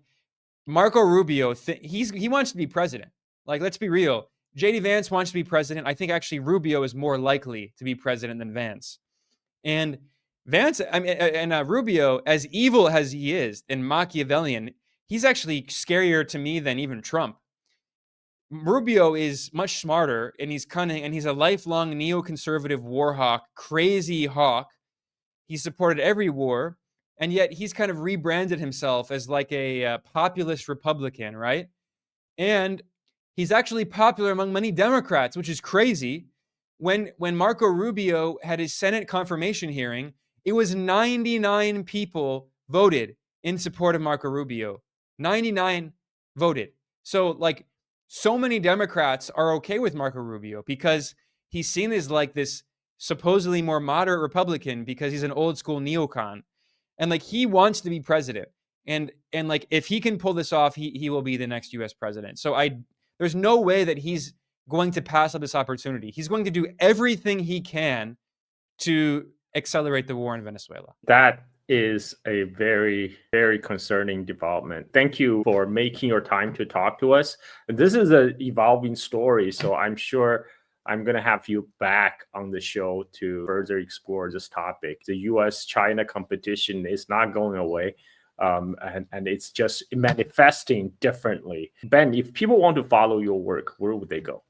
S2: Marco Rubio, he wants to be president. Like, let's be real. JD Vance wants to be president. I think actually Rubio is more likely to be president than Vance. And Vance, I mean, and Rubio, as evil as he is and Machiavellian, he's actually scarier to me than even Trump. Rubio is much smarter and he's cunning and he's a lifelong neoconservative war hawk, crazy hawk. He supported every war, and yet he's kind of rebranded himself as like a populist Republican, right? And he's actually popular among many Democrats, which is crazy. When Marco Rubio had his Senate confirmation hearing, it was 99 people voted in support of Marco Rubio. 99 voted. So like, so many Democrats are okay with Marco Rubio because he's seen as like this supposedly more moderate Republican because he's an old school neocon. And like, he wants to be president. And like, if he can pull this off, he will be the next US president. So there's no way that he's going to pass up this opportunity. He's going to do everything he can to accelerate the war in Venezuela.
S1: That is a very, very concerning development. Thank you for making your time to talk to us. This is an evolving story, so I'm sure I'm going to have you back on the show to further explore this topic. The US-China competition is not going away. And it's just manifesting differently. Ben, if people want to follow your work, where would they go?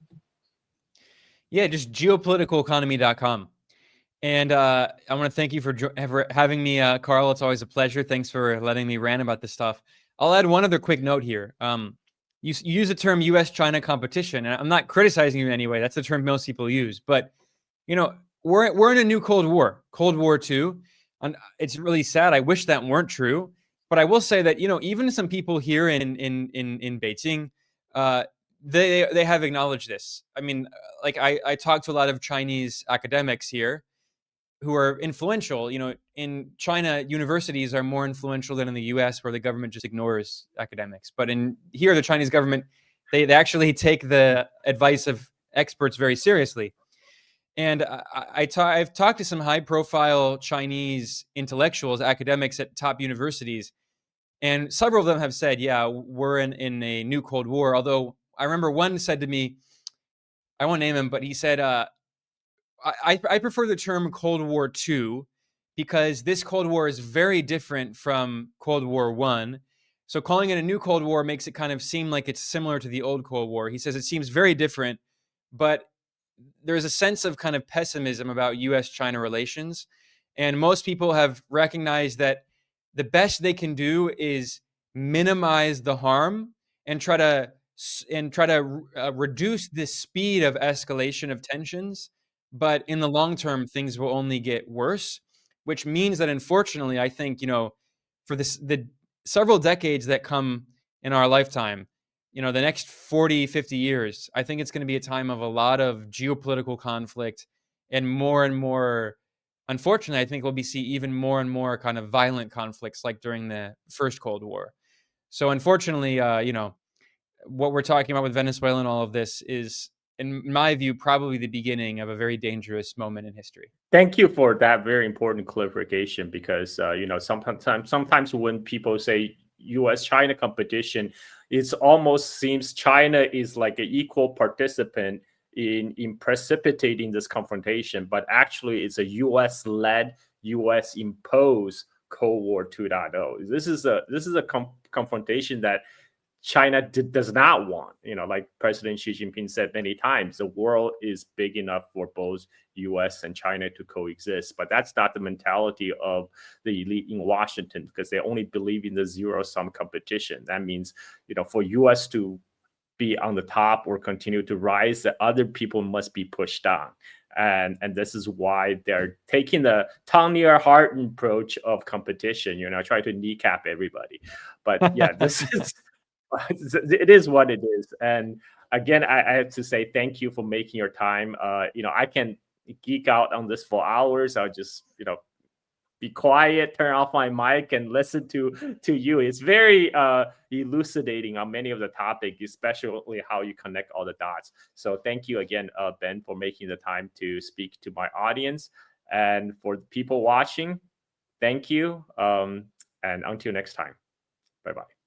S2: Yeah, just geopoliticaleconomy.com. And I want to thank you for having me, Carl. It's always a pleasure. Thanks for letting me rant about this stuff. I'll add one other quick note here. You use the term US-China competition, and I'm not criticizing you in any way. That's the term most people use. But, we're in a new Cold War, Cold War II. And it's really sad. I wish that weren't true. But I will say that, even some people here in Beijing, they have acknowledged this. I mean, like I talked to a lot of Chinese academics here who are influential. In China, universities are more influential than in the US, where the government just ignores academics. But here, the Chinese government, they actually take the advice of experts very seriously. And I've talked to some high-profile Chinese intellectuals, academics at top universities, and several of them have said, yeah, we're in a new Cold War. Although I remember one said to me, I won't name him, but he said, I prefer the term Cold War II because this Cold War is very different from Cold War I. So calling it a new Cold War makes it kind of seem like it's similar to the old Cold War. He says it seems very different, but there's a sense of kind of pessimism about US-China relations. And most people have recognized that the best they can do is minimize the harm and try to reduce the speed of escalation of tensions. But in the long term, things will only get worse. which means that unfortunately, I think, for the several decades that come in our lifetime, the next 40, 50 years, I think it's going to be a time of a lot of geopolitical conflict and more, unfortunately, I think we'll see even more and more kind of violent conflicts like during the first Cold War. So unfortunately, what we're talking about with Venezuela and all of this is, in my view, probably the beginning of a very dangerous moment in history.
S1: Thank you for that very important clarification, because sometimes when people say U.S.-China competition, it almost seems China is like an equal participant in precipitating this confrontation, but actually it's a U.S.-led, U.S.-imposed Cold War 2.0. This is a confrontation that China does not want. Like President Xi Jinping said many times, the world is big enough for both U.S. and China to coexist. But that's not the mentality of the elite in Washington, because they only believe in the zero-sum competition. That means, for U.S. to be on the top or continue to rise, the other people must be pushed down. And this is why they're taking the tongue near heart approach of competition, try to kneecap everybody. But yeah, this is it is what it is. And again, I have to say thank you for making your time. I can geek out on this for hours. I'll just be quiet, turn off my mic, and listen to you. It's very elucidating on many of the topics, especially how you connect all the dots. So thank you again, Ben, for making the time to speak to my audience. And for the people watching, thank you. And until next time, bye-bye.